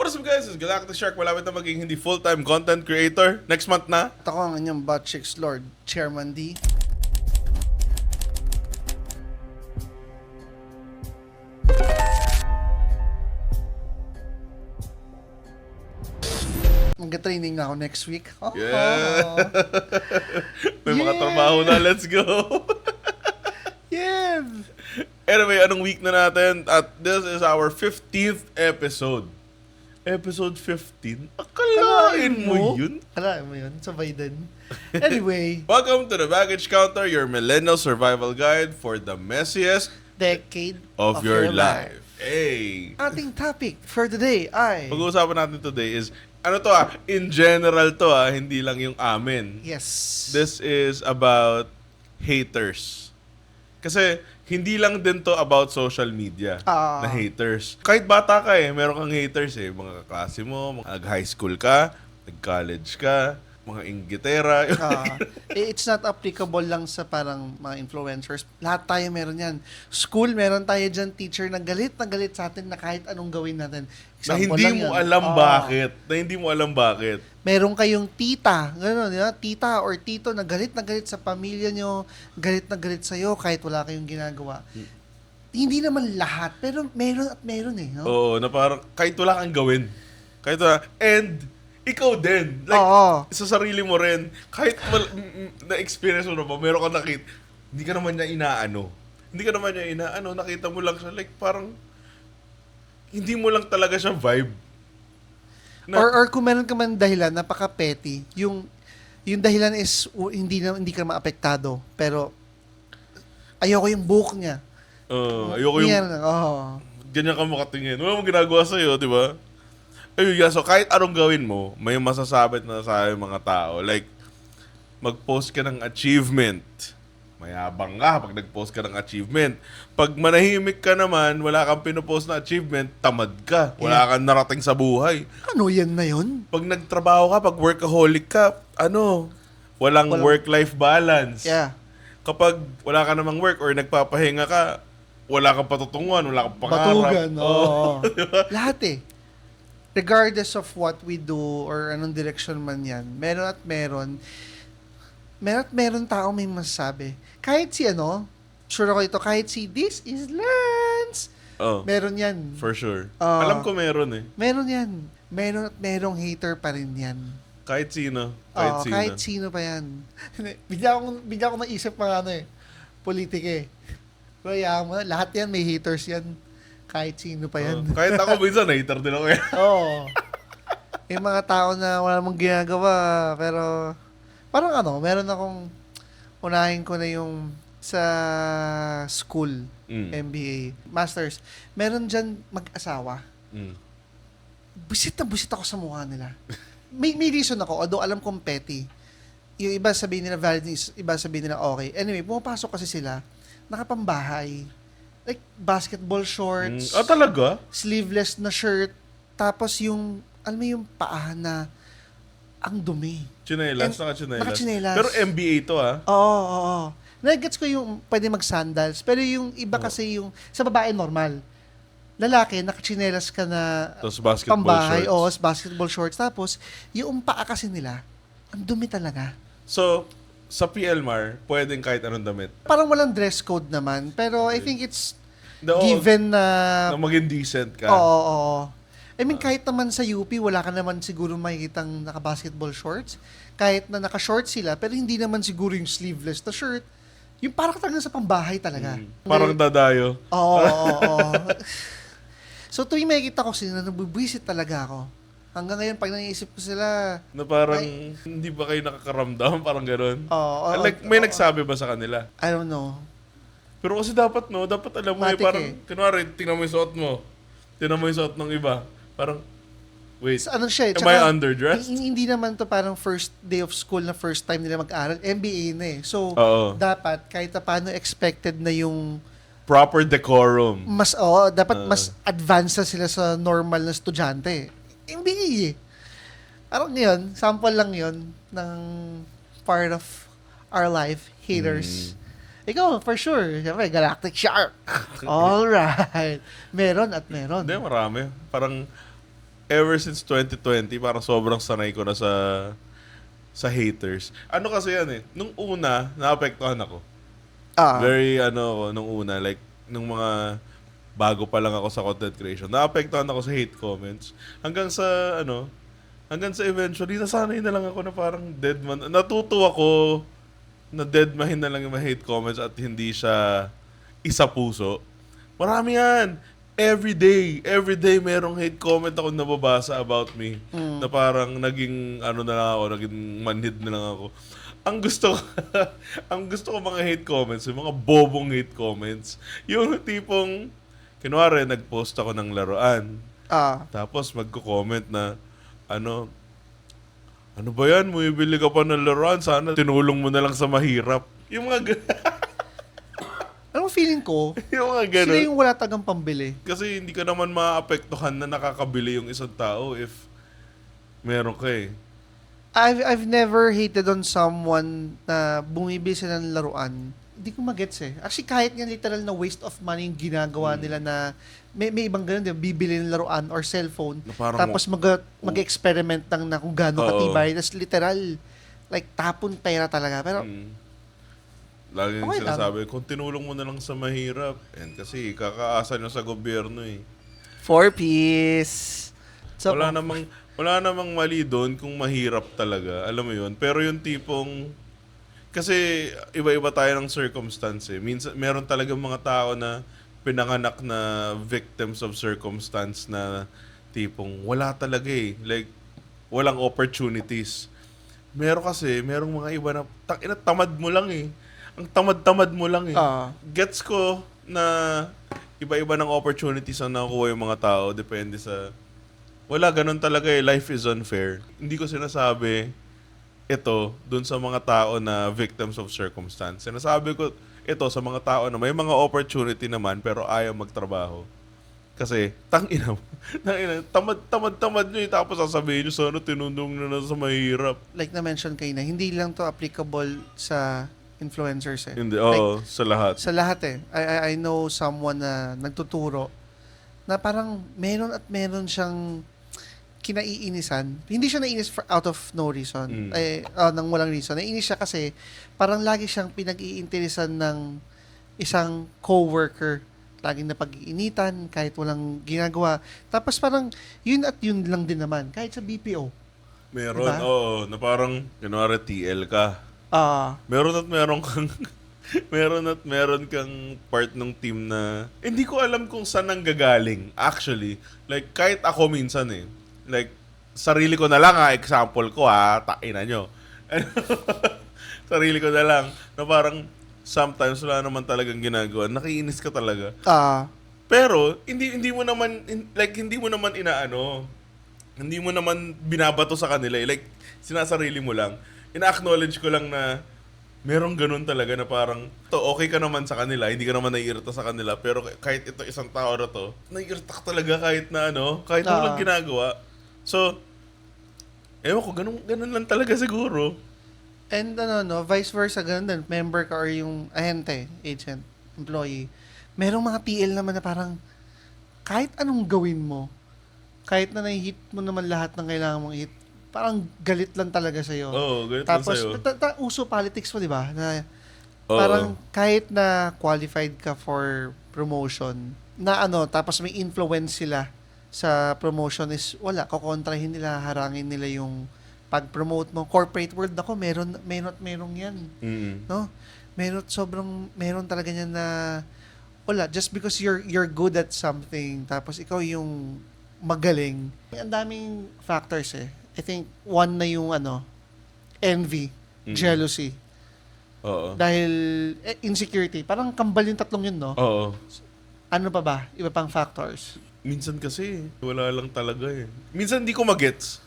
What is up guys? It's Galactic Shark. Malapit na maging hindi full-time content creator. Next month na. At ako ang inyong butt chicks lord, Chairman D. Mag-training na ako next week. Oh, Yeah. May mga Yeah. trabaho na. Let's go. Yeah! Anyway, anong week na natin? At this is our 15th episode. Episode 15? Akalain mo yun? Alam mo yun, sabay din. Anyway, Welcome to the Baggage Counter, your millennial survival guide for the messiest decade of your life. Hey! Ating topic for today ay... Pag-uusapan natin today is, ano to in general to hindi lang yung amin. Yes. This is about haters. Kasi hindi lang din to about social media na haters. Kahit bata ka meron kang haters mga kaklase mo, nag-high school ka, nag-college ka, mga inggitera. It's not applicable lang sa parang mga influencers. Lahat tayo meron yan. School, meron tayo dyan teacher na galit sa atin na kahit anong gawin natin. na Example hindi lang mo yun. alam bakit. Na hindi mo alam bakit. Meron kayong tita, gano'n, di ba? Tita or tito na galit sa pamilya nyo, galit sa'yo kahit wala kayong ginagawa. Hindi naman lahat, pero meron at meron No? Oo, na parang kahit wala kang gawin. Kahit wala. And ikaw din. Like, Oo. sa sarili mo rin. Kahit na-experience mo na ba, meron ka nakita, hindi ka naman niya inaano. Nakita mo lang siya. Like, parang, hindi mo lang talaga siya vibe. Or kung meron ka man dahilan, napaka-petty, yung dahilan is hindi ka maapektado, pero ayoko yung buhok niya. Ayoko yung, ganyan ka makatingin. Wala mong ginagawa sa'yo, di ba? Ayun, yeah, so kahit anong gawin mo, may masasabit na sa mga tao. Like, mag-post ka ng achievement. Mayabang ka pag nag-post ka ng achievement. Pag manahimik ka naman, wala kang pinopost na achievement, tamad ka. Wala kang narating sa buhay. Ano yan na yun? Pag nagtrabaho ka, pag workaholic ka, walang work-life balance. Yeah. Kapag wala ka namang work or nagpapahinga ka, wala kang patutunguhan, wala kang pangarap. Batugan, oo. Lahat regardless of what we do or anong direction man yan, meron at meron tao may masasabi. Kahit si sure ako ito, kahit si This is Lance, meron yan. For sure. Alam ko meron Meron yan. Meron at merong hater pa rin yan. Kahit sino. Kahit sino pa yan. Bigla akong naisip mga politik Pero mo, lahat yan, may haters yan. Kahit sino pa yan. Kahit ako minsan, hater din ako Oo. Yung mga tao na wala mong ginagawa, pero parang meron akong unahin ko na yung sa school, MBA, Masters. Meron dyan mag-asawa. Busit ako sa mukha nila. May reason ako, although alam kong petty. Yung iba sabihin nila valid, iba sabihin nila okay. Anyway, pumapasok kasi sila, nakapambahay. Like, basketball shorts. Talaga? Sleeveless na shirt. Tapos yung, alam mo yung paa na ang dumi. Naka-chinelas. Pero MBA to Oo. Nagets ko yung pwede mag-sandals. Pero yung iba kasi yung, sa babae normal. Lalaki, naka-chinelas ka na tapos basketball pambahay. shorts. Basketball shorts. Tapos, yung paa kasi nila, ang dumi talaga. So, sa PLMAR, pwedeng kahit anong damit. Parang walang dress code naman. Pero I think it's Oo, given na... na maging decent ka. Oo. I mean, kahit naman sa UP, wala ka naman siguro makikitang naka-basketball shorts. Kahit na naka-shorts sila, pero hindi naman siguro yung sleeveless na shirt. Yung parang talaga sa pambahay talaga. Parang dadayo. Oo. So, tuwing makikita ko sila, nabubwisit talaga ako. Hanggang ngayon, pag naiisip ko sila... Na parang, hindi ba kayo nakakaramdam? Parang gano'n. Like, may nagsabi ba sa kanila? I don't know. Pero kasi dapat alam mo Matik parang, kunwari, tingnan mo yung suot mo. Tingnan mo yung suot ng iba. Parang, wait, So, siya, am I underdressed? Hindi naman to parang first day of school na first time nila mag-aral. MBA na So, Oo. dapat, kahit na paano expected na yung Proper decorum. dapat mas advanced na sila sa normal na estudyante. MBA Parang yun, sample lang yun ng part of our life, haters. Ikaw, for sure. Siyempre, Galactic Shark. Alright. Meron at meron. Hindi, marami. Parang, ever since 2020, parang sobrang sanay ko na sa haters. Ano kasi yan eh, nung una, naapektuhan ako. Ah, Very nung una, like, nung mga bago pa lang ako sa content creation, naapektuhan ako sa hate comments. Hanggang sa eventually, nasanay na lang ako na parang dead man. Natuto ako na dead mahin na lang yung mga hate comments at hindi siya isa puso. Marami yan. Every day merong hate comment ako nababasa about me. Na parang naging na lang ako, naging manhid na lang ako. Ang gusto ko, ang gusto ko mga hate comments, yung mga bobong hate comments. Yung tipong, kunwari, nag-post ako ng laruan. Tapos magko-comment na, ano ba yan? Bumibili ka pa ng laruan. Sana tinulong mo na lang sa mahirap. Yung mga anong feeling ko, yung mga sila ganun. yung wala tagang pambili. Kasi hindi ka naman maapektuhan na nakakabili yung isang tao if meron ka eh. I've never hated on someone na bumibili sila ng laruan. Hindi ko magets eh. Actually, kahit nga literal na waste of money yung ginagawa nila na may ibang ganun, di ba? Bibili ng laruan or cellphone. Na parang Tapos mag-experiment lang na kung gaano Oo. katibay. Tapos literal, like tapon pera talaga. Pero Lagi yung Okay lang. sinasabi, kung tinulong mo na lang sa mahirap, kasi kakaasa nyo sa gobyerno eh. 4-piece. So, Wala namang mali doon kung mahirap talaga. Alam mo yun. Pero yung tipong, kasi iba-iba tayo ng circumstance eh. Minsan, meron talagang mga tao na pinanganak na victims of circumstance na tipong wala talaga eh. Like, walang opportunities. Merong mga iba na, tamad mo lang eh. Ang tamad-tamad mo lang eh. Gets ko na iba-iba ng opportunities ang nakukuha yung mga tao. Depende sa... Wala, ganun talaga eh. Life is unfair. Hindi ko sinasabi ito dun sa mga tao na victims of circumstance. Sinasabi ko ito sa mga tao na may mga opportunity naman pero ayaw magtrabaho. Kasi, tangina, tamad nyo eh. Tapos sasabihin nyo, sana tinundong na sa mahirap. like na-mention kayo na, hindi lang to applicable sa influencers eh. Hindi, Like, sa lahat. sa lahat eh. I know someone na nagtuturo na parang meron siyang kinaiinisan. Hindi siya nainis out of no reason. Nang walang reason. Naiinis siya kasi parang lagi siyang pinag-iinteresan ng isang coworker. Laging napag-iinitan kahit walang ginagawa. Tapos parang yun at yun lang din naman. Kahit sa BPO. Meron, Diba? na parang, kunwari, TL ka. Meron kang meron kang part ng team na hindi ko alam kung saan nang gagaling actually. Like kahit ako minsan eh. Like sarili ko na lang example ko takinan nyo. Sarili ko na lang na parang sometimes wala naman talagang ginagawa. Nakiinis ka talaga. Pero hindi mo naman hindi mo naman hindi mo naman binabato sa kanila. Like sinasarili mo lang. Ina-acknowledge ko lang na merong ganun talaga na parang okay ka naman sa kanila, hindi ka naman naiirita sa kanila, pero kahit ito isang tao na to, naiirita ka talaga kahit na kahit na walang ginagawa. So, ewan ko, ganun lang talaga siguro. And vice versa, ganun din. Member ka or yung ahente, agent, employee. Merong mga TL naman na parang kahit anong gawin mo, kahit na nai-hit mo naman lahat ng kailangan mong hit, parang galit lang talaga sa'yo. Galit Tapos, lang sa'yo. uso politics mo, di ba? Na parang kahit na qualified ka for promotion, na tapos may influence sila sa promotion is wala, kukontrahin nila, harangin nila yung pag-promote mo. Corporate world ako, meron yan. No? Meron talaga yan na wala, just because you're good at something, tapos ikaw yung magaling. Ang daming factors eh. I think one na yung envy, jealousy. Dahil insecurity, parang kambal yung tatlong yun, no? Ano pa ba? Iba pang factors. Minsan kasi, wala lang talaga eh. Minsan hindi ko magets.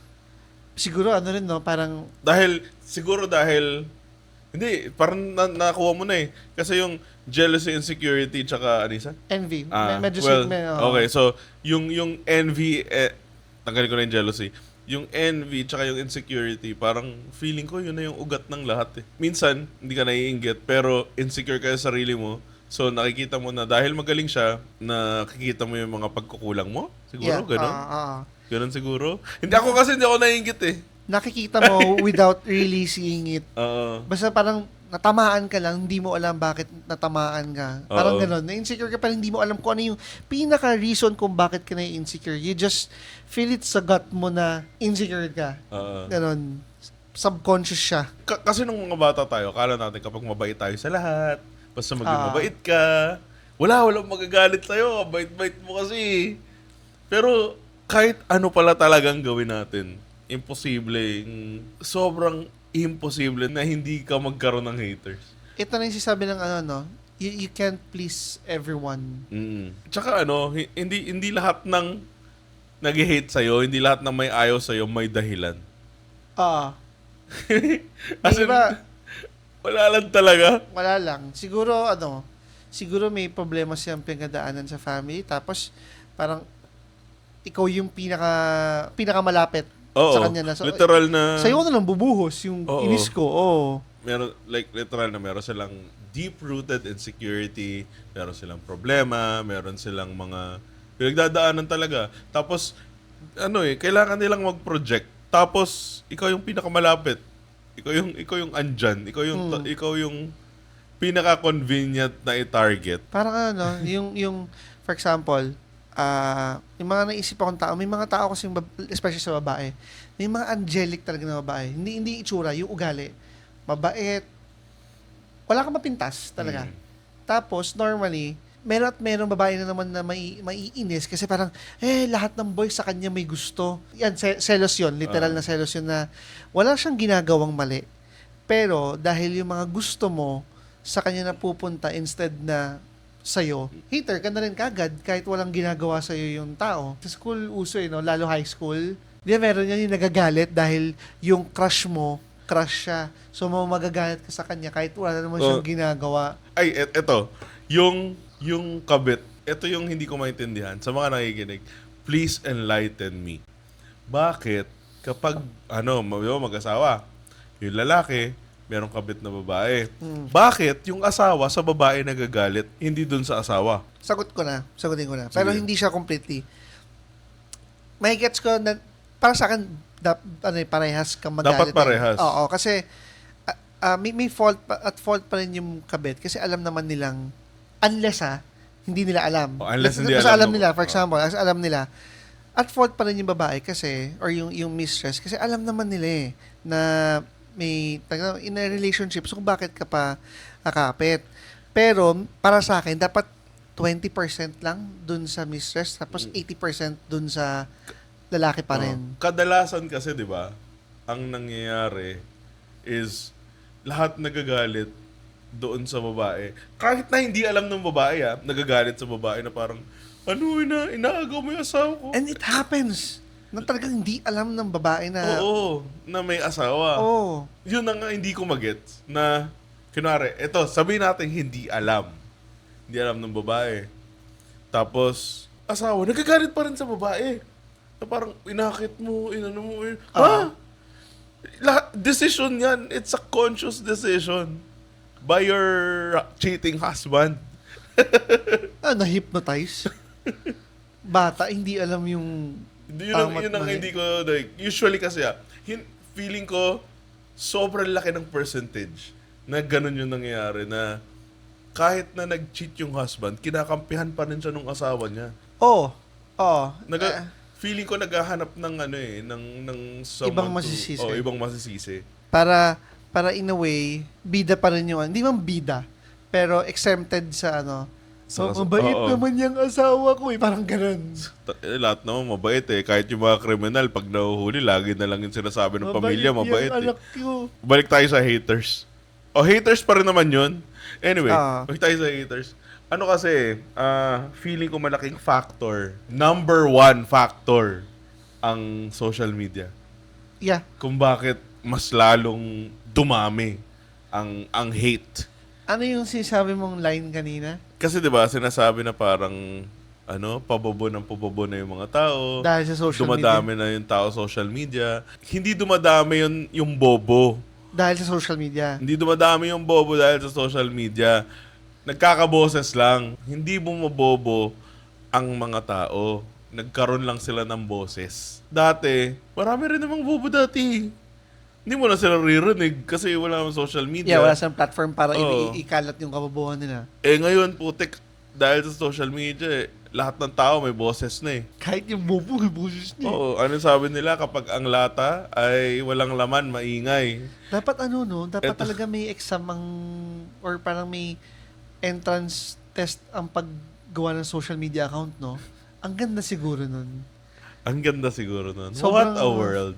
Siguro rin, no? Parang... Siguro dahil, hindi, parang nakuha mo na eh. Kasi yung jealousy, insecurity, tsaka, Anisa? Envy. Okay, so, yung envy, tanggalin ko na yung jealousy. Yung envy, tsaka yung insecurity, parang feeling ko yun na yung ugat ng lahat eh. Minsan, hindi ka naiinggit, pero insecure ka sa sarili mo. So, nakikita mo na dahil magaling siya, nakikita mo yung mga pagkukulang mo? Siguro, gano'n? Ganun siguro. Hindi ako kasi hindi ako naiingit eh. Nakikita mo without really seeing it. Oo. Basta parang natamaan ka lang, hindi mo alam bakit natamaan ka. Parang Oo. gano'n. Na-insecure ka pero hindi mo alam kung ano yung pinaka-reason kung bakit ka na-insecure. You just feel it sa gut mo na insecure ka. Oo. Gano'n. Subconscious siya. Kasi nung mga bata tayo, akala natin kapag mabait tayo sa lahat, basta maging Ah. mabait ka, walang magagalit sa'yo, bait-bait mo kasi. Pero kahit ano pala talagang gawin natin, sobrang imposible na hindi ka magkaroon ng haters. Ito na yung sinasabi ng ano, no? You can't please everyone. Tsaka hindi lahat ng nag-hate sa'yo, hindi lahat ng may ayaw sa'yo, may dahilan. As in, Diba? wala lang talaga. Wala lang. Siguro may problema siyang pinagdaanan sa family. Tapos, parang, ikaw yung pinakamalapit Oo, sa kanya na. So, literal na... sa'yo na lang bubuhos yung Oo. inis ko. Oo. Literal na meron silang deep-rooted insecurity, meron silang problema, meron silang mga pinagdadaanan talaga. Tapos, kailangan nilang mag-project. Tapos, ikaw yung pinakamalapit. Ikaw yung andyan. Ikaw yung pinaka-convenient na i-target. Parang yung for example, yung mga naisip akong tao, may mga tao kasi, especially sa babae, may mga angelic talaga na babae. Hindi itsura, yung ugali. Mabait. Wala kang mapintas talaga. Tapos, normally, meron babae na naman na maiinis kasi parang, lahat ng boys sa kanya may gusto. Yan, selos yun. Literal na selos yun na wala siyang ginagawang mali. Pero, dahil yung mga gusto mo, sa kanya na pupunta instead na sa'yo, hater ka na rin kagad kahit walang ginagawa sa'yo yung tao. Sa school, uso lalo high school. Di ba meron yan yung nagagalit dahil yung crush mo, crush siya. So, magagalit ka sa kanya kahit wala naman siyang ginagawa. Ay, eto. Yung kabit, ito yung hindi ko maintindihan. Sa mga nakikinig, please enlighten me. Bakit kapag, mag-asawa, yung lalaki, merong kabit na babae. Bakit yung asawa sa babae nagagalit, hindi dun sa asawa? Sagutin ko na. Sige. Pero hindi siya completely. May gets ko na, para sa akin, parehas kang magalit. Dapat parehas. Oo, kasi may fault pa rin yung kabit kasi alam naman nilang, unless hindi nila alam. Unless hindi Basta alam alam nila, for example, alam nila, at fault pa rin yung babae kasi, or yung mistress, kasi alam naman nila na in a relationship, so bakit ka pa nakapit? Pero, para sa akin, dapat 20% lang dun sa mistress, tapos 80% dun sa lalaki pa rin. Kadalasan kasi, di ba, ang nangyayari is lahat nagagalit doon sa babae. Kahit na hindi alam ng babae, nagagalit sa babae na parang, inaagaw mo yung asawa ko. And it happens na talagang hindi alam ng babae na, Oo, na may asawa. oh, Yun na nga hindi ko magets na, kunwari, sabihin natin hindi alam. Hindi alam ng babae. Tapos, asawa, nagagalit pa rin sa babae. Na parang, inakit mo, decision yan. It's a conscious decision by your cheating husband. na-hypnotize. Bata, hindi alam yung tama't Yun ang mali. hindi ko, usually kasi, feeling ko, sobrang laki ng percentage na ganun yung nangyayari na kahit na nag-cheat yung husband, kinakampihan pa rin siya nung asawa niya. Oo. Feeling ko naghahanap ng ng Ibang someone masisisi. ibang masisisi. Para in a way, bida pa rin yung, hindi man bida, pero exempted sa mabait Oo. naman yung asawa ko parang ganun. Lahat naman mabait kahit yung mga kriminal, pag nahuhuli, lagi na lang yung sinasabi ng pamilya, mabait yung anak ko. Balik tayo sa haters. Haters pa rin naman yun. Anyway, balik tayo sa haters. Kasi, feeling ko malaking factor, number 1 factor, ang social media. Yeah. Kung bakit mas lalong dumami ang hate. Ano yung sinasabi mong line kanina? Kasi 'di ba sinasabi na parang pabobo na yung mga tao. Dahil sa social dumadami na yung tao sa social media. Hindi dumadami yung bobo. Dahil sa social media. Hindi dumadami yung bobo dahil sa social media. Nagkakaboses lang. Hindi bumabobo ang mga tao. nagkaroon lang sila ng boses. Dati, marami rin namang bobo dati. Hindi mo na sila ririnig kasi wala namang social media. Yeah, wala silang platform para Oo. ikalat yung kababuhan nila. Ngayon, putik, dahil sa social media, lahat ng tao may boses na eh. Kahit yung bobo, may boses niya. Oo, ano sabi nila, kapag ang lata ay walang laman, maingay. Dapat dapat Eto. talaga may exam or parang may entrance test ang paggawa ng social media account, no? Ang ganda siguro nun. Ang ganda siguro nun. Sobrang- What a world.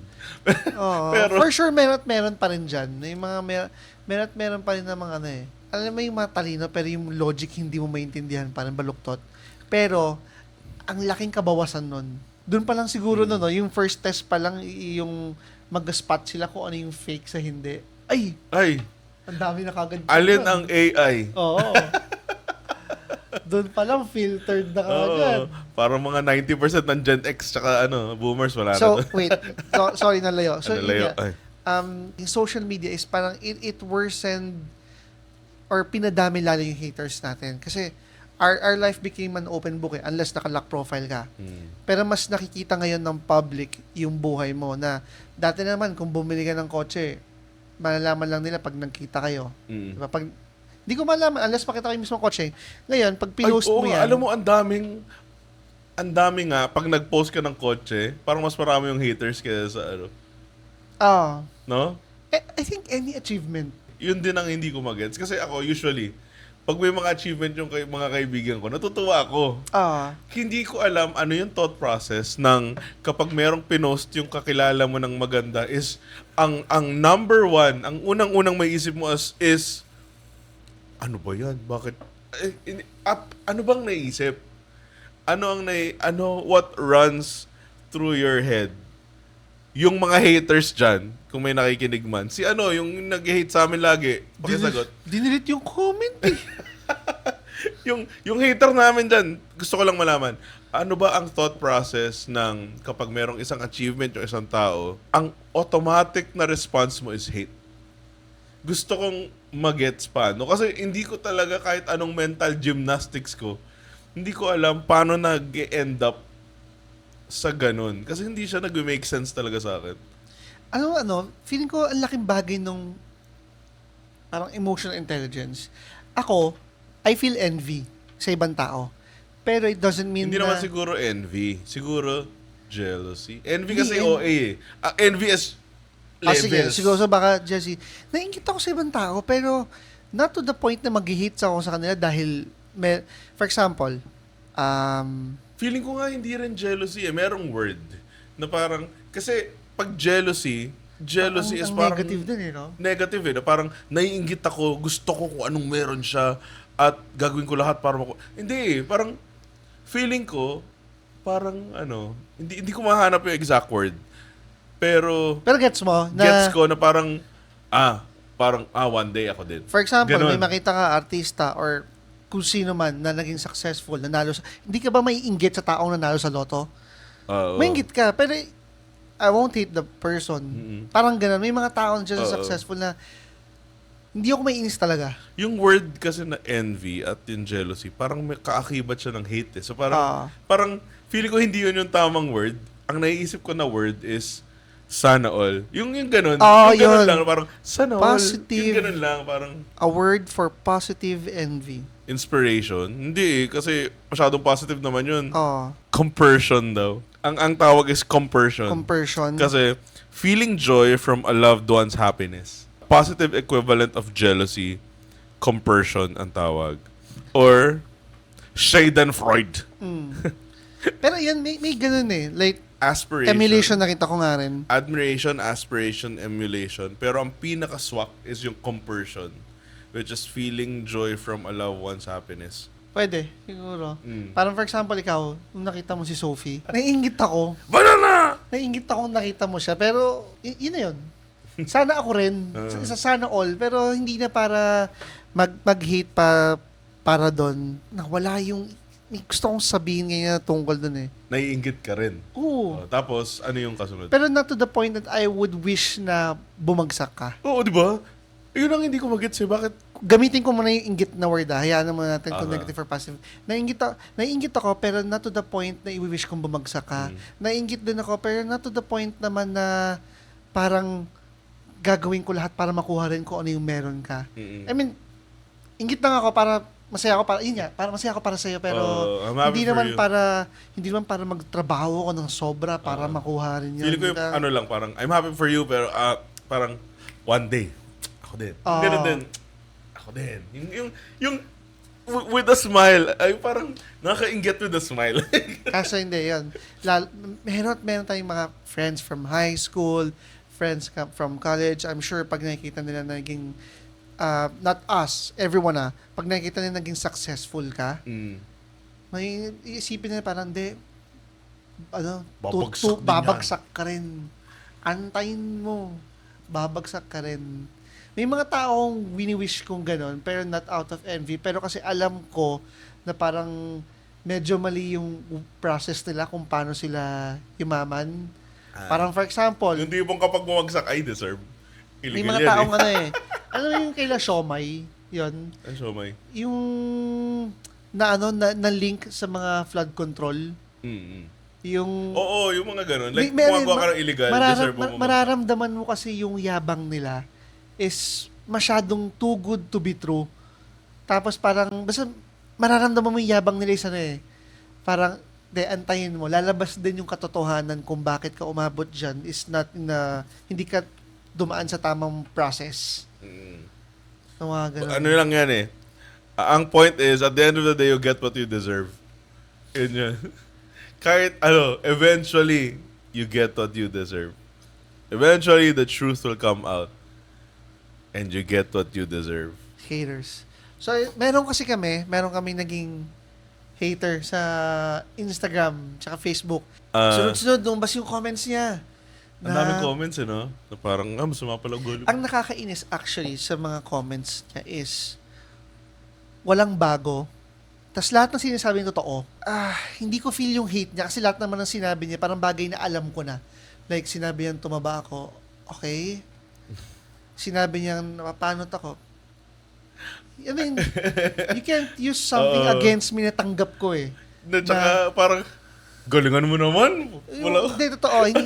Oo. Pero- For sure, meron pa rin dyan. Yung mga, meron pa rin ng mga alam mo yung mga talino, pero yung logic hindi mo maintindihan, parang baluktot. Pero, ang laking kabawasan nun. Doon pa lang siguro no, yung first test pa lang, yung mag-spot sila kung ano yung fake sa hindi. Ay! Ay, Ang dami na kagad. alin ang AI? Oo. Doon pa lang filtered na kagad. Oo, parang mga 90% ng Gen X tsaka boomers wala So, na doon. wait. Sorry na layo. So, Ano, Leo? yun nga, yung social media is parang it worsened or pinadami lalo yung haters natin. Kasi our life became an open book unless naka-lock profile ka. Pero mas nakikita ngayon ng public yung buhay mo na dati naman kung bumili ka ng kotse, malalaman lang nila pag nagkita kayo. Diba? Pag hindi ko malaman unless makita ko yung mismo kotse. Ngayon, pag pinost mo yan, Alam mo, ang dami nga, pag nag-post ka ng kotse, parang mas marami yung haters kaysa sa no? I think any achievement. Yun din ang hindi ko magets. Kasi ako, usually, pag may mga achievement yung mga kaibigan ko, natutuwa ako. Hindi ko alam ano yung thought process ng kapag merong pinost yung kakilala mo ng maganda is ang number one, ang unang-unang may isip mo is ano ba yan? Bakit? Ano bang naisip? What runs through your head? Yung mga haters dyan, kung may nakikinig man, yung nag-hate sa amin lagi, pakisagot. Dinilit yung comment eh. yung hater namin dyan, gusto ko lang malaman, ano ba ang thought process ng kapag merong isang achievement yung isang tao, ang automatic na response mo is hate? Gusto kong magets paano. Kasi hindi ko talaga kahit anong mental gymnastics ko, hindi ko alam paano nag-end up sa ganun. Kasi hindi siya nag-make sense talaga sa akin. Feeling ko ang laking bagay nung parang emotional intelligence. Ako, I feel envy sa ibang tao. Pero it doesn't mean Hindi na... naman siguro envy. Siguro jealousy. Envy Hindi, kasi OA eh. Envy is Sige, levels. siguro baka, Jesse, naingit ako sa ibang tao, pero not to the point na mag-hate ako sa kanila dahil, for example, Feeling ko nga hindi rin jealousy eh. Merong word na parang, kasi pag jealousy is ang parang... negative din eh, no? Negative eh. Na parang naiinggit ako, gusto ko kung anong meron siya at gagawin ko lahat para Hindi eh. Parang feeling ko, parang hindi ko mahanap yung exact word. Pero Pero gets mo, na, gets ko na parang one day ako din. for example, Ganon. may makita ka artista or kung sino man na naging successful, nanalo hindi ka ba maiinggit sa taong nanalo sa loto? Oo. Mainggit ka, pero I won't hate the person. Parang ganun. May mga tao na Oo. successful na hindi ako maiinis talaga. Yung word kasi na envy at yung jealousy, parang may kaakibat siya ng hate eh. So parang feeling ko hindi yun yung tamang word. Ang naiisip ko na word is sana all. Yung ganun. Yung ganun yun. lang. Parang sana all. Positive. Yung ganun lang. Parang A word for positive envy. inspiration. Hindi eh. Kasi masyadong positive naman yun. Oh, Compersion daw. Ang tawag is compersion. compersion. Kasi feeling joy from a loved one's happiness. Positive equivalent of jealousy, compersion ang tawag. Or Schadenfreude. Pero yan, may ganun eh. Like, Aspiration. emulation nakita ko nga rin. Admiration, aspiration, emulation. Pero ang pinaka-swak is yung compersion, which is feeling joy from a loved one's happiness. Pwede, siguro. Mm. Parang for example, ikaw, nung nakita mo si Sophie, naiingit ako. Banana! Naiingit ako nung nakita mo siya. Pero, yun na yun. Sana ako rin. Sana all. Pero hindi na para mag-hate para doon. Na wala yung... May gusto kong sabihin ngayon na tungkol doon eh. Naiinggit ka rin. Oo. Tapos, ano yung kasunod? Pero not to the point that I would wish na bumagsak ka. Oo, di ba? Yun ang hindi ko magets eh. Bakit gamitin ko muna yung inggit na word, hayaan naman natin kung Okay. negative or positive. Naiinggit ako, pero not to the point na i-wish kong bumagsak ka. Naiinggit din ako, pero not to the point naman na parang gagawin ko lahat para makuha rin ko ano yung meron ka. Mm-mm. I mean, inggit lang ako para masaya ako para, yun nga, para masaya ako para sa'yo, pero I'm happy hindi for naman you. hindi naman para magtrabaho ko ng sobra para makuha rin yun. Feeling ko yung ano lang, parang, I'm happy for you, pero parang, one day, ako din. Ganun din. Ako din. Yung with a smile, ay parang, nakaka-inget with a smile. Kaso hindi, yun. Meron tayong mga friends from high school, friends from college. I'm sure pag nakikita nila na naging, not us, everyone pag nakikita nila naging successful ka, may iisipin nila parang, hindi, Babagsak din yan. babagsak ka rin. Antayin mo. Babagsak ka rin. May mga taong wini-wish kong ganon, pero not out of envy. Pero kasi alam ko na parang medyo mali yung process nila kung paano sila yumaman. Parang for example, Yung tipong kapag bumagsak, I deserve. may Illegal mga yan taong ano ano yung kaila Siomay, yun, Ay, so may. yung na link sa mga flood control, yung Oo, yung mga ganun. Like, May- gumagawa ka ng illegal, deserve mo bumagsak. mararamdaman mo kasi yung yabang nila is masyadong too good to be true. Tapos parang, basta mararamdaman mo yung yabang nila isa parang, antayin mo, lalabas din yung katotohanan kung bakit ka umabot dyan is not na, hindi ka dumaan sa tamang process. Yung mga ganun. Ano lang yan ang point is, at the end of the day, you get what you deserve. Yun yun. Kahit, eventually, you get what you deserve. Eventually, the truth will come out. And you get what you deserve. Haters. So, meron kami naging hater sa Instagram tsaka Facebook. Sunod-sunod, lumabas yung comments niya. Ang daming comments, no? Na parang, masama pala gulo. Ang nakakainis actually sa mga comments niya is walang bago. Tapos lahat ng sinasabi niya totoo. Hindi ko feel yung hate niya kasi lahat naman ng sinabi niya parang bagay na alam ko na. Like, sinabi niya tumaba ako. Okay. Sinabi niya napapanot ako. I mean, you can't use something against me na tanggap ko Na, tsaka, parang, galingan mo naman. Wala. Hindi, totoo. Hindi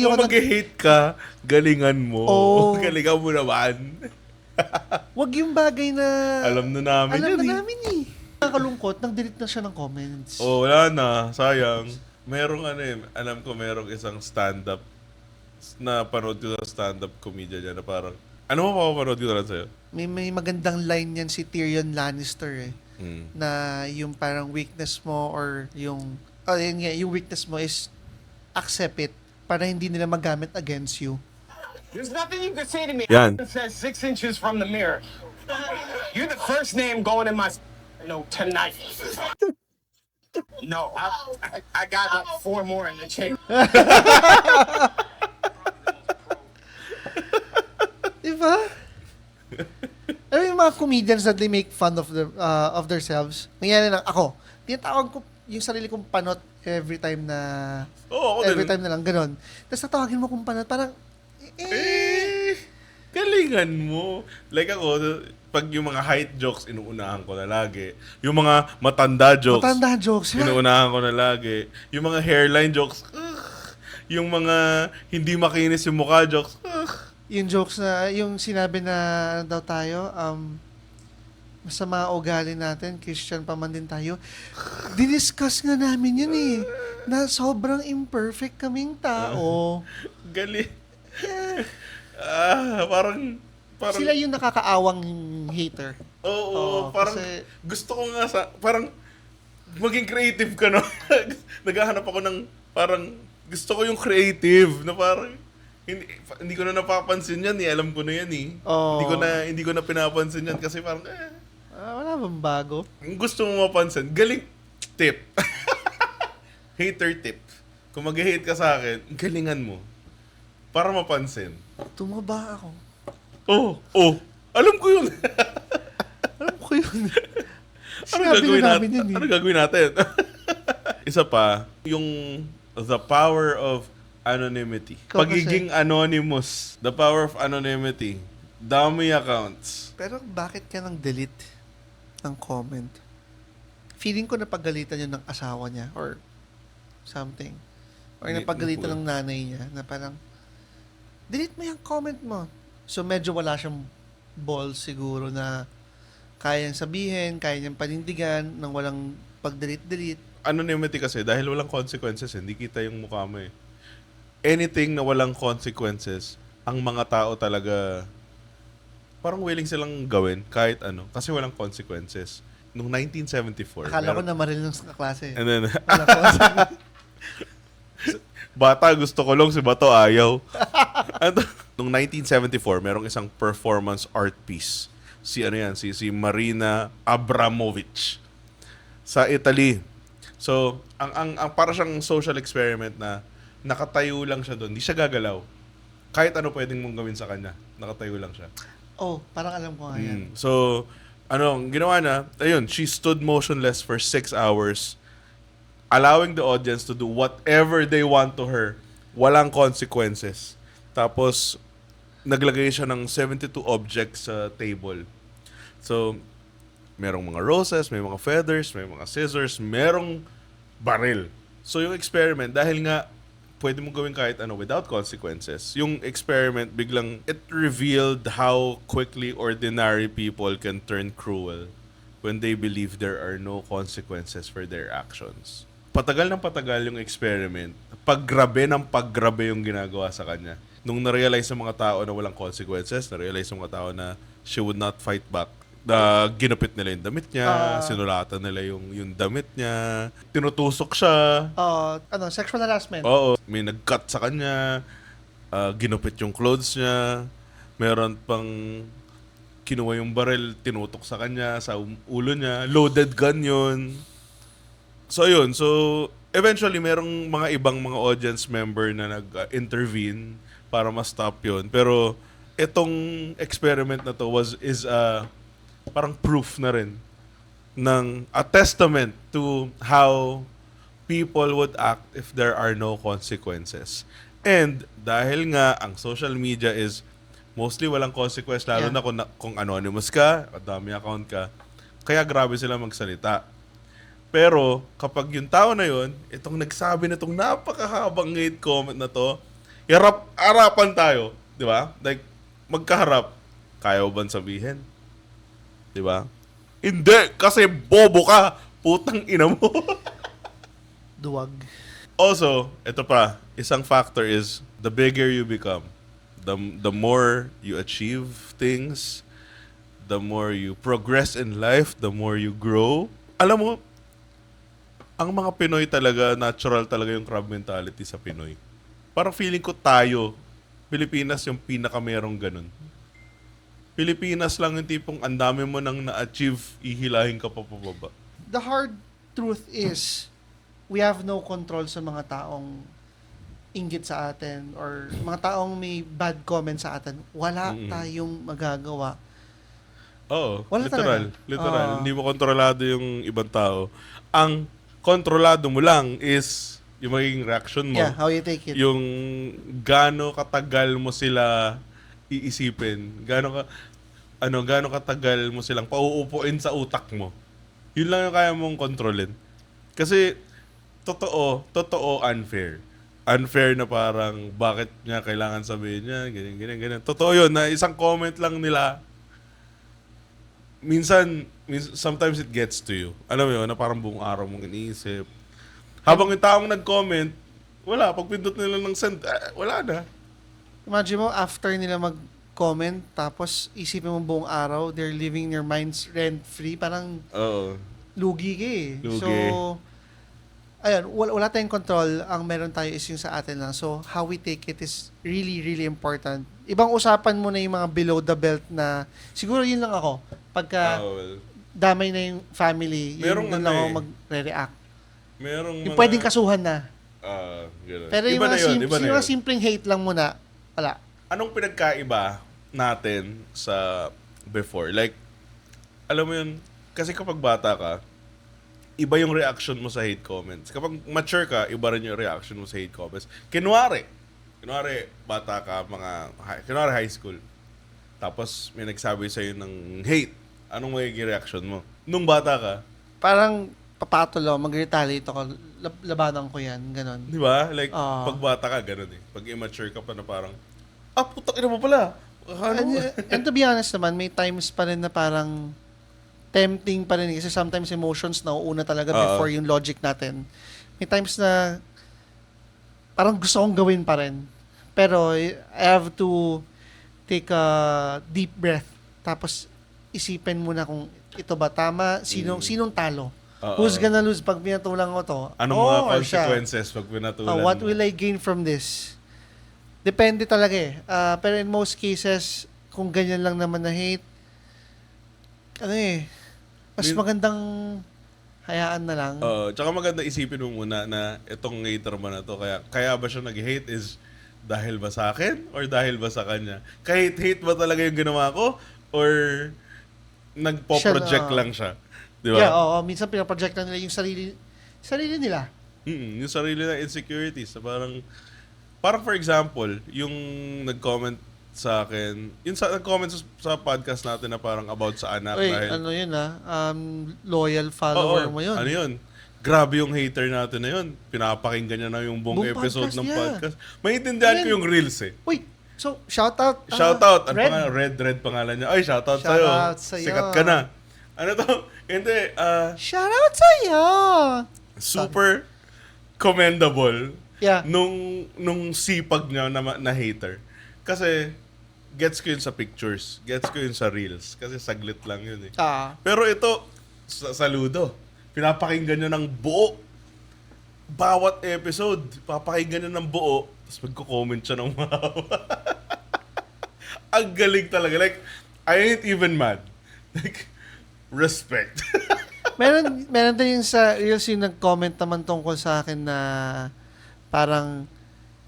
Kung ako mag-hate ka, galingan mo. Oh. Galingan mo naman. wag yung bagay na Alam na namin alam yan na namin Nakakalungkot, nag-delete na siya ng comments. Oh, wala na. Sayang. Merong alam ko merong isang stand-up na panood ko sa stand-up comedian niya na parang, ano mo mapapanood ko na sa'yo? May magandang line yan si Tyrion Lannister na yung parang weakness mo or yung yun nga, yung weakness mo is accept it para hindi nila magamit against you. There's nothing you can say to me. Yan. It says 6 inches from the mirror. You're the first name going in my tonight. No, I got like 4 more in the chamber. Diba? Alam mo yung mga comedians that they make fun of themselves. Nangyari lang, ako, tinatawag ko yung sarili kong panot every time na Oo, ako every din. time na lang, ganun. Tapos tatawagin mo kong panot, parang, Galingan mo. Like ako, pag yung mga height jokes, inuunahan ko na lagi. Yung mga matanda jokes, matanda jokes. inuunahan ko na lagi. Yung mga hairline jokes, yung mga hindi makinis yung mukha jokes, Yung jokes na, yung sinabi na, ano daw tayo, masama ugali natin, Christian pa man din tayo. Didiscuss nga namin yun na sobrang imperfect kaming tao. gali. Parang Sila yung nakakaawang hater. Oo, parang kasi- gusto ko nga parang maging creative ka, no? Naghahanap ako ng parang gusto ko yung creative na parang hindi ko na napapansin yan alam ko na yan Oo. Hindi ko na pinapansin yan kasi parang Wala bang bago? kung gusto mo mapansin, galing tip. Hater tip. Kung mag-hate ka sa akin, galingan mo. Para mapansin. Tumaba ako. Oh, alam ko yun. Alam ko yun. Ano Sinabi gagawin na natin? namin yun Ano gagawin natin? Isa pa, yung the power of anonymity. Ikaw Pagiging anonymous. The power of anonymity. Dami accounts. Pero bakit ka nang delete ng comment? Feeling ko napagalitan yun ng asawa niya or something. Or Hindi- napagalitan hindi ng nanay niya na parang, delete mo yung comment mo. So medyo wala siyang balls siguro na kayang sabihin, kaya niyang panindigan nang walang pag-delete-delete. Anonymity kasi, dahil walang consequences, hindi kita yung mukha mo eh. Anything na walang consequences, ang mga tao talaga, parang willing silang gawin kahit ano, kasi walang consequences. Noong 1974, Akala ko meron- na maril ng kaklase. and then, Wala ko. bata gusto ko lang, si Bato ayaw. Noong 1974, merong isang performance art piece. Si Marina Abramovic sa Italy. So, ang para siyang social experiment na nakatayo lang siya doon. Hindi siya gagalaw. Kahit ano pwedeng mong gawin sa kanya, nakatayo lang siya. Oh, parang alam ko nga yan. So, ang ginawa na, ayun, she stood motionless for 6 hours, allowing the audience to do whatever they want to her. Walang consequences. Tapos, naglagay siya ng 72 objects sa table. So, merong mga roses, may mga feathers, may mga scissors, merong baril. So, yung experiment, dahil nga, pwede mo gawin kahit ano without consequences. Yung experiment, biglang, it revealed how quickly ordinary people can turn cruel when they believe there are no consequences for their actions. Patagal ng patagal yung experiment, paggrabe ng paggrabe yung ginagawa sa kanya. Nung na-realize ng mga tao na walang consequences, na-realize ng mga tao na she would not fight back, na ginupit nila yung damit niya, sinulatan nila yung damit niya, tinutusok siya, Sexual harassment. oo, may nag-cut sa kanya, ginupit yung clothes niya, meron pang kinuha yung baril, tinutok sa kanya, sa ulo niya, loaded gun yun. So yun, so eventually merong mga ibang mga audience member na nag-intervene para ma-stop yun. Pero itong experiment na to is parang proof na rin ng a testament to how people would act if there are no consequences. And dahil nga ang social media is mostly walang consequence, lalo Yeah. na kung anonymous ka, dami account ka, kaya grabe sila magsalita. Pero kapag yung tao na yun, itong nagsabi na itong napakahabang hate comment na to, harapan tayo, di ba? Like, magkaharap, kaya mo bang sabihin? Di ba? Hindi, kasi bobo ka, putang ina mo. Duwag. Also, ito pa, isang factor is the bigger you become, the more you achieve things, the more you progress in life, the more you grow. Alam mo, ang mga Pinoy talaga, natural talaga yung crab mentality sa Pinoy. Parang feeling ko tayo, Pilipinas yung pinakamerong ganun. Pilipinas lang yung tipong ang dami mo nang na-achieve, ihilahin ka pa pababa. The hard truth is, we have no control sa mga taong inggit sa atin or mga taong may bad comment sa atin. Wala tayong magagawa. Oo, Wala literal. talaga. Literal. Oo. Hindi mo kontrolado yung ibang tao. Ang kontrolado mo lang is yung magiging reaction mo. Yeah, how you take it. Yung gaano katagal mo sila iisipin. Gaano katagal mo silang pauupuin sa utak mo. Yun lang yung kaya mong kontrolin. Kasi totoo unfair. Unfair na parang bakit niya kailangan sabihin niya, ganyan. Totoo yun na isang comment lang nila, minsan sometimes it gets to you. Alam mo yun, na parang buong araw mong iniisip. Habang yung taong nag-comment, wala. Pag pindot nila ng send, wala na. Imagine mo, after nila mag-comment, tapos isipin mo buong araw, they're living their minds rent-free, parang Oo. lugi ka eh. Lugi. So, ayun, wala tayong control. Ang meron tayo is yung sa atin lang. So, how we take it is really, really important. Ibang usapan mo na yung mga below the belt na, siguro yun lang ako. Pagka Well, damay na yung family, Merong yun ano lang ako eh. magre-react. merong Yung pwedeng kasuhan na. Ganun. Pero yung Iba na mga, yun, iba na yung mga yun. simpleng hate lang muna, wala. Anong pinagkaiba natin sa before? Like, alam mo yun, kasi kapag bata ka, iba yung reaction mo sa hate comments. Kapag mature ka, iba rin yung reaction mo sa hate comments. Kunwari, bata ka, kunwari high school. tapos may nagsabi sa'yo ng hate, anong magiging reaction mo? Nung bata ka, Parang papatulo, mag-retaliate ako, labanan ko yan, ganon. di ba? Like, Oo. pag bata ka, ganun eh. Pag immature ka pa na parang, putak ina mo pala. Ano? And to be honest naman, may times pa rin na parang tempting pa rin kasi sometimes emotions nauuna talaga Oo. before yung logic natin. May times na parang gusto kong gawin pa rin. Pero I have to take a deep breath. Tapos isipin muna kung ito ba tama, sinong talo. Oo. Who's gonna lose pag pinatulang ko to? Anong mga or siya? consequences pag pinatulan What mo? will I gain from this? Depende talaga eh. Pero in most cases, kung ganyan lang naman na hate, mas magandang hayaan na lang. Tsaka maganda isipin mo muna na itong hater mo na to, kaya ba siya nag-hate is dahil ba sa akin or dahil ba sa kanya? Kahit hate ba talaga yung ginawa ko or nagpo-project Siya na- lang siya? Di ba? Yeah, oo. Minsan pinaproject na nila yung sarili nila. Yung sarili na insecurities. Parang for example, yung nag-comment sa akin, yung nag-comment sa podcast natin na parang about sa anak Uy, dahil... ano yun loyal follower Oo, mo yun. ano yun? Grabe yung hater natin na yun. Pinapakinggan niya na yung buong Buong episode podcast ng niya. podcast. Maintindihan ko yung reels eh. Uy, so shoutout. Shoutout. Ano Red. pangalan? Red pangalan niya. Ay, shoutout Shoutout sa'yo. sa'yo. Sikat ka na. Ano to? Hindi. Shoutout sa'yo. Super commendable Yeah. nung sipag niya na hater. Kasi gets ko yun sa pictures. Gets ko yun sa reels. Kasi saglit lang yun eh. Pero ito, saludo. Pinapakinggan niya ng buo. Bawat episode, papakinggan niya ng buo. Tapos magko-comment siya ng mahaba. Ang galing talaga. Like, I ain't even mad. Like, respect. meron din yung sa Reels yung nag-comment naman tungkol sa akin na parang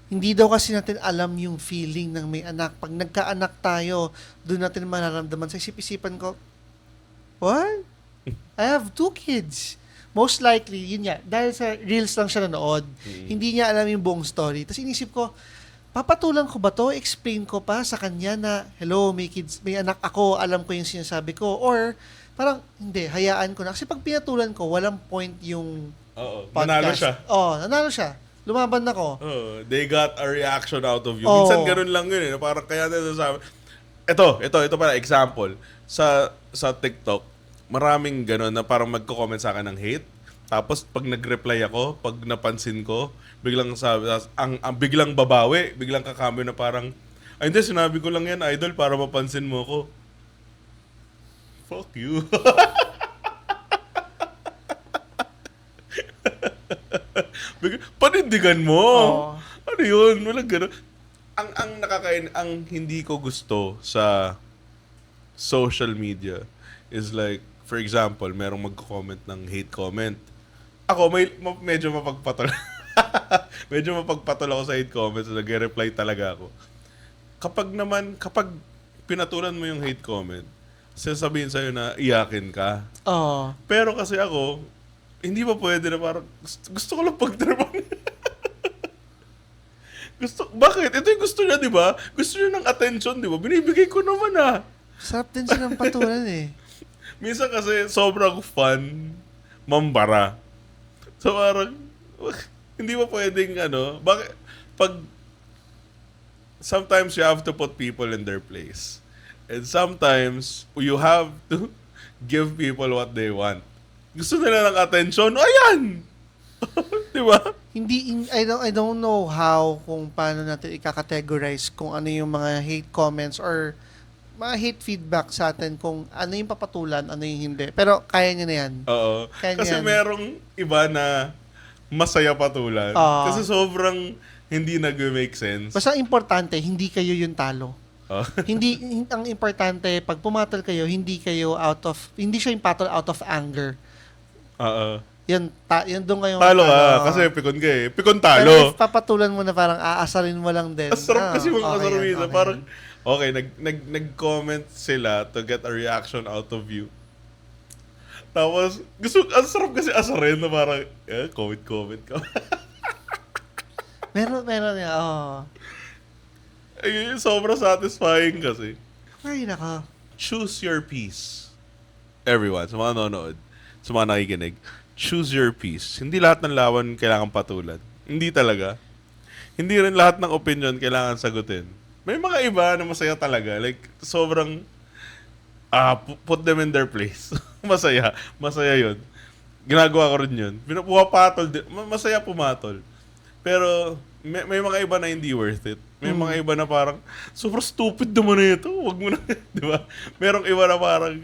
hindi daw kasi natin alam yung feeling ng may anak. Pag nagkaanak tayo, doon natin mararamdaman. Sa isip-isipan ko, what? I have 2 kids. Most likely, yun nga, dahil sa Reels lang siya nanood, hindi niya alam yung buong story. Tapos inisip ko, papatulan ko ba to? Explain ko pa sa kanya na, hello, may kids, may anak ako, alam ko yung sinasabi ko. Or, parang, hindi, hayaan ko na. Kasi pag pinatulan ko, walang point yung Oo. podcast. Nanalo siya. Nanalo siya. Lumaban ako. They got a reaction out of you. Oo. Minsan ganun lang yun eh. Parang kaya nila sabi. Ito pala, example. Sa TikTok, maraming ganun na parang magko-comment sa akin ng hate. Tapos pag nag-reply ako, pag napansin ko, biglang sabi, biglang babawi, biglang kakambyo na parang, ay hindi, sinabi ko lang yan, idol, para mapansin mo ko. Fuck you. Panindigan mo. Oo. Ano yun? Walang gano'n. Ang hindi ko gusto sa social media is like, for example, merong magko-comment ng hate comment. Ako, medyo mapagpatol. Medyo mapagpatol ako sa hate comments. Nag-reply talaga ako. Kapag pinatulan mo yung hate comment, sasabihin sa'yo na iyakin ka. Oo. Pero kasi ako, hindi ba pwede na parang, gusto ko lang pagtrabaho. Bakit? Ito yung gusto niya, di ba? Gusto niya ng attention, di ba? Binibigay ko naman ah. Sarap din silang patulan eh. Minsan kasi sobrang fun mambara. So parang, hindi ba pwedeng bakit, sometimes you have to put people in their place. And sometimes, you have to give people what they want. Gusto nila ng attention, ayan! Di ba? I don't know kung paano natin i-categorize kung ano yung mga hate comments or mga hate feedback sa atin kung ano yung papatulan, ano yung hindi. Pero kaya niya na yan. Oo. Kaya Kasi yan. merong iba na masaya patulan. Oo. Kasi sobrang hindi nag-make sense. Basta importante, hindi kayo yung talo. Oh. Hindi ang importante pag pumatol kayo, hindi siya yung patol out of anger. Oo. Yan doon kayo. Talo ka. Kasi pikon ka eh. Pikon Pero talo. if papatulan mo na parang aasarin mo lang din. Asarap kasi mga okay kasarap yan, minsan. okay Parang, yan. okay, nag-comment sila to get a reaction out of you. Tapos, ang sarap kasi asarin na parang, comment ka. Meron yan, Ay, sobrang satisfying kasi. Ay, naka. Choose your peace. Everyone, sa mga nanonood, sa mga nakikinig, choose your peace. Hindi lahat ng lawan kailangan patulan. Hindi talaga. Hindi rin lahat ng opinion kailangan sagutin. May mga iba na masaya talaga. Like, sobrang, put them in their place. Masaya. Masaya yun. Ginagawa ko rin yun. Pumapatol din. Masaya pumatol. Pero, may mga iba na hindi worth it. May mga iba na parang, super stupid naman na ito. Huwag mo na, di ba? Merong iba na parang,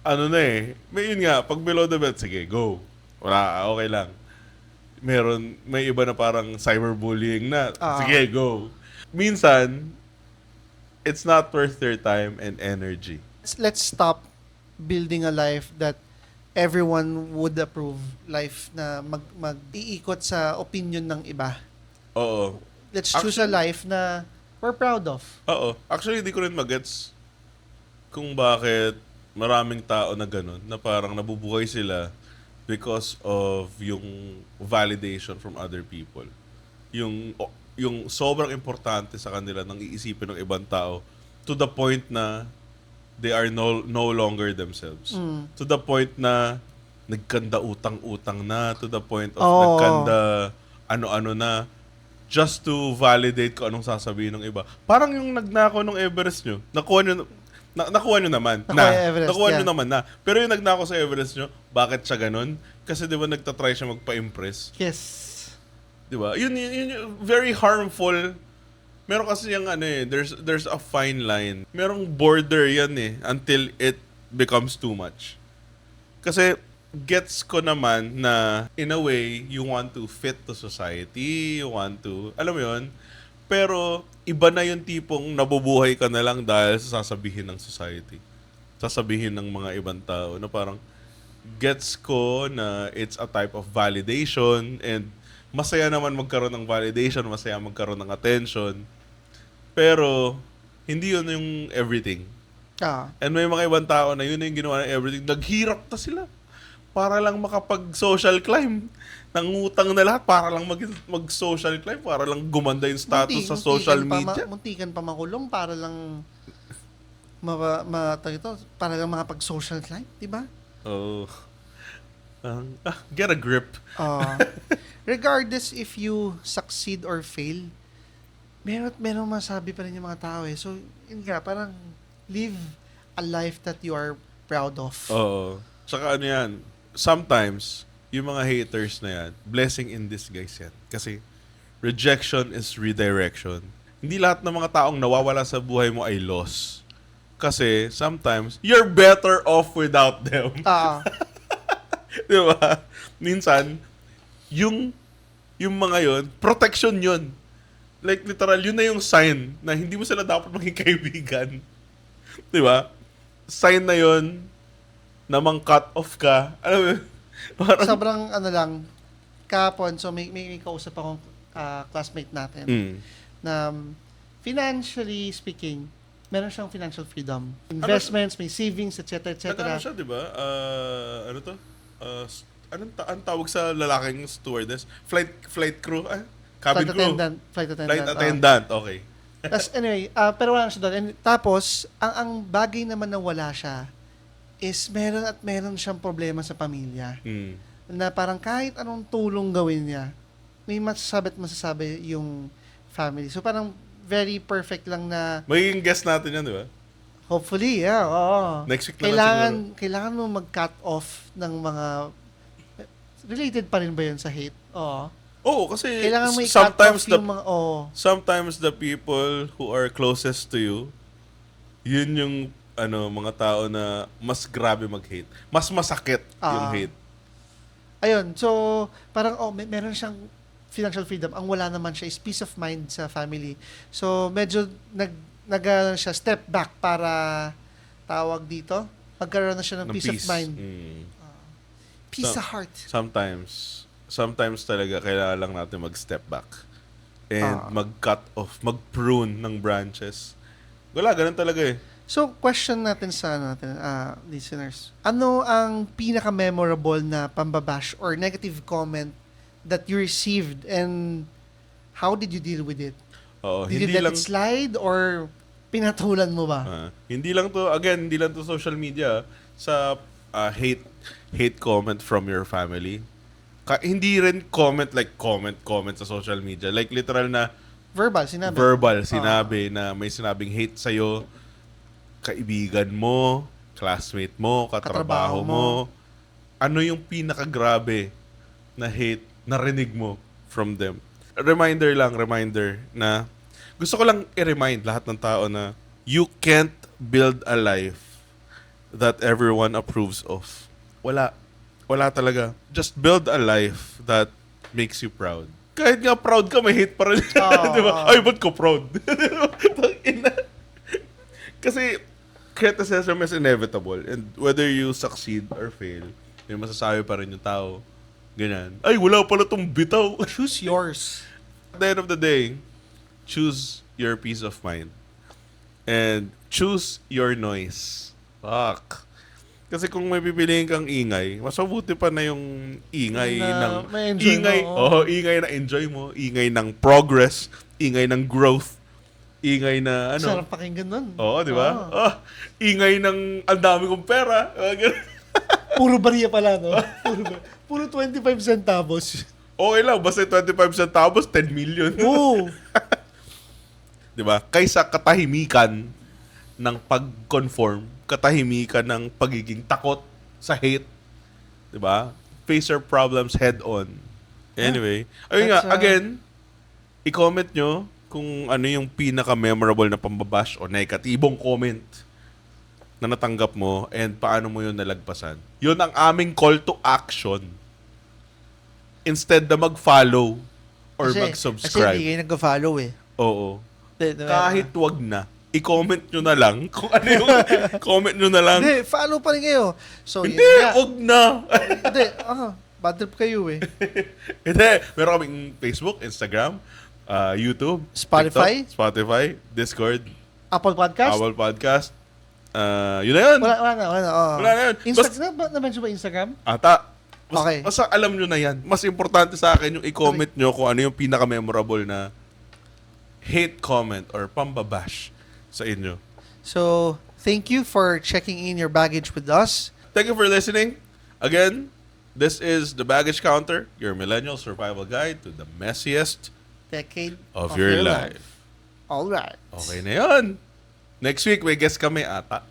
ano na eh. May yun nga, pag below the belt, sige, go. Wala, okay lang. May iba na parang cyberbullying na, sige, go. Minsan, it's not worth their time and energy. Let's stop building a life that everyone would approve. Life na mag-iikot sa opinion ng iba. Oo. Let's choose a life na we're proud of. Oo. Actually, hindi ko rin magets kung bakit maraming tao na ganun, na parang nabubuhay sila because of yung validation from other people. Yung sobrang importante sa kanila nang iisipin ng ibang tao to the point na they are no longer themselves. To the point na nagkanda utang-utang na, to the point of nagkanda ano-ano na, just to validate ko anong sasabihin ng iba. Parang yung nagnakaw ng Everest nyo, nakuha nyo naman. Nakuha nyo naman na. Pero yung nagnakaw sa Everest nyo, bakit siya ganun? Kasi di ba nagtatry siya magpa-impress? Yes. Di ba? Yun very harmful. Meron kasi yung there's a fine line. Merong border yan until it becomes too much. Kasi gets ko naman na in a way, you want to fit to society, you want to, alam mo yun, pero iba na yung tipong nabubuhay ka na lang dahil sa sasabihin ng society. Sasabihin ng mga ibang tao na parang gets ko na it's a type of validation and masaya naman magkaroon ng validation, masaya magkaroon ng attention. Pero hindi yun yung everything. And may mga ibang tao na yun yung ginawa ng everything. Naghirap na sila para lang makapag-social climb. Nangutang na lahat para lang mag-social climb, para lang gumanda yung status sa social media. Muntikan pa makulong para lang para lang makapag-social climb, di ba? Oh. Get a grip. Regardless if you succeed or fail, meron masabi pa rin yung mga tao So, yun nga, parang live a life that you are proud of. Oo. Saka ano yan, sometimes, yung mga haters na yan, blessing in disguise yan. Kasi, rejection is redirection. Hindi lahat ng mga taong nawawala sa buhay mo ay loss. Kasi, sometimes, you're better off without them. Di ba? Minsan, yung mga yun, protection yun. Like, literal, yun na yung sign na hindi mo sila dapat maging kaibigan. Di ba? Sign na yun na mang-cut off ka. Alam mo, parang, sobrang kahapon, so may kausap akong classmate natin na financially speaking, meron siyang financial freedom. Investments, may savings, etc. Ano siya, di ba? Ano to? Anong tawag sa lalaking stewardess? Flight crew? Cabin crew? Flight attendant. Flight attendant, okay. Tapos anyway, pero wala na siya doon. And, tapos, ang bagay naman na wala siya is meron siyang problema sa pamilya. Na parang kahit anong tulong gawin niya, may masasabi yung family. So parang very perfect lang na... Magiging guest natin yan, di ba? Hopefully, yeah. Oo. Next week na kailangan mo mag-cut off ng mga... Related pa rin ba yun sa hate? Oo. Oo, kasi kailangan mo i-cut off yung mga... Sometimes the people who are closest to you, yun yung mga tao na mas grabe mag-hate. Mas masakit yung hate. Ayun, so parang meron siyang financial freedom. Ang wala naman siya is peace of mind sa family. So medyo siya step back para tawag dito. Magkaroon na siya ng peace of mind. Peace of heart. Sometimes talaga kailangan lang natin mag-step back and mag-cut off, mag-prune ng branches. Wala, ganun talaga eh. So, question natin sa listeners. Ano ang pinaka-memorable na pambabash or negative comment that you received and how did you deal with it? Oo, Did you let it slide or Pinatulan mo ba? Hindi lang to social media sa hate comment from your family. Hindi rin comment sa social media. Like literal na Verbal, sinabi. sinabi na may sinabing hate sa'yo, kaibigan mo, classmate mo, katrabaho Katrabaho mo. mo. Ano yung pinakagrabe na hate narinig mo from them? Reminder na gusto ko lang i-remind lahat ng tao na you can't build a life that everyone approves of. Wala talaga. Just build a life that makes you proud. Kahit nga proud ka, may hate pa rin. Di ba? Ay, ba't ko proud? Kasi criticism is inevitable. And whether you succeed or fail, may masasabi pa rin yung tao. Ganyan. Ay, wala pala tong bitaw. Choose yours. At the end of the day, choose your peace of mind. And choose your noise. Fuck. Kasi kung may pipiliin kang ingay, mas mabuti pa na yung ingay Na ng ma-enjoy ingay. mo. Ingay na enjoy mo, ingay ng progress, ingay ng growth, ingay na ano. Sarap pakinggan nun. Oo, di ba? Ingay ng ang dami kong pera. Ganun. Puro bariya pala, no? Puro 25 centavos. Okay lang, basta 25 centavos, 10 million. Oo. Di ba? Kaysa katahimikan ng pag-conform, katahimikan ng pagiging takot sa hate. Di ba? Face your problems head on. Anyway, ayun nga, That's, again, i-comment nyo kung ano yung pinaka-memorable na pambabash o negatibong comment na natanggap mo and paano mo yun nalagpasan. Yun ang aming call to action. Instead na mag-follow or Kasi mag-subscribe. hindi kayo nag-follow eh. Oo. Diba? Kahit wag na. I-comment nyo na lang kung ano yung comment nyo na lang. Hindi, follow pa rin kayo. So, Hindi, yun nga. wag na. Hindi, bad trip kayo eh. Hindi, meron kaming Facebook, Instagram, YouTube, Spotify? TikTok, Spotify, Discord, Apple Podcast? Apple Podcast. Yun na yun. Wala na. Wala na yun. Instagram? Na-mention ba Instagram? Ata. Okay. Basta alam nyo na yan. Mas importante sa akin yung i-comment nyo kung ano yung pinaka-memorable na hate comment or pambabash sa inyo. So, thank you for checking in your baggage with us. Thank you for listening. Again, this is The Baggage Counter, your millennial survival guide to the messiest Decade of your life. All right. Okay na yun. Next week, may guest kami ata.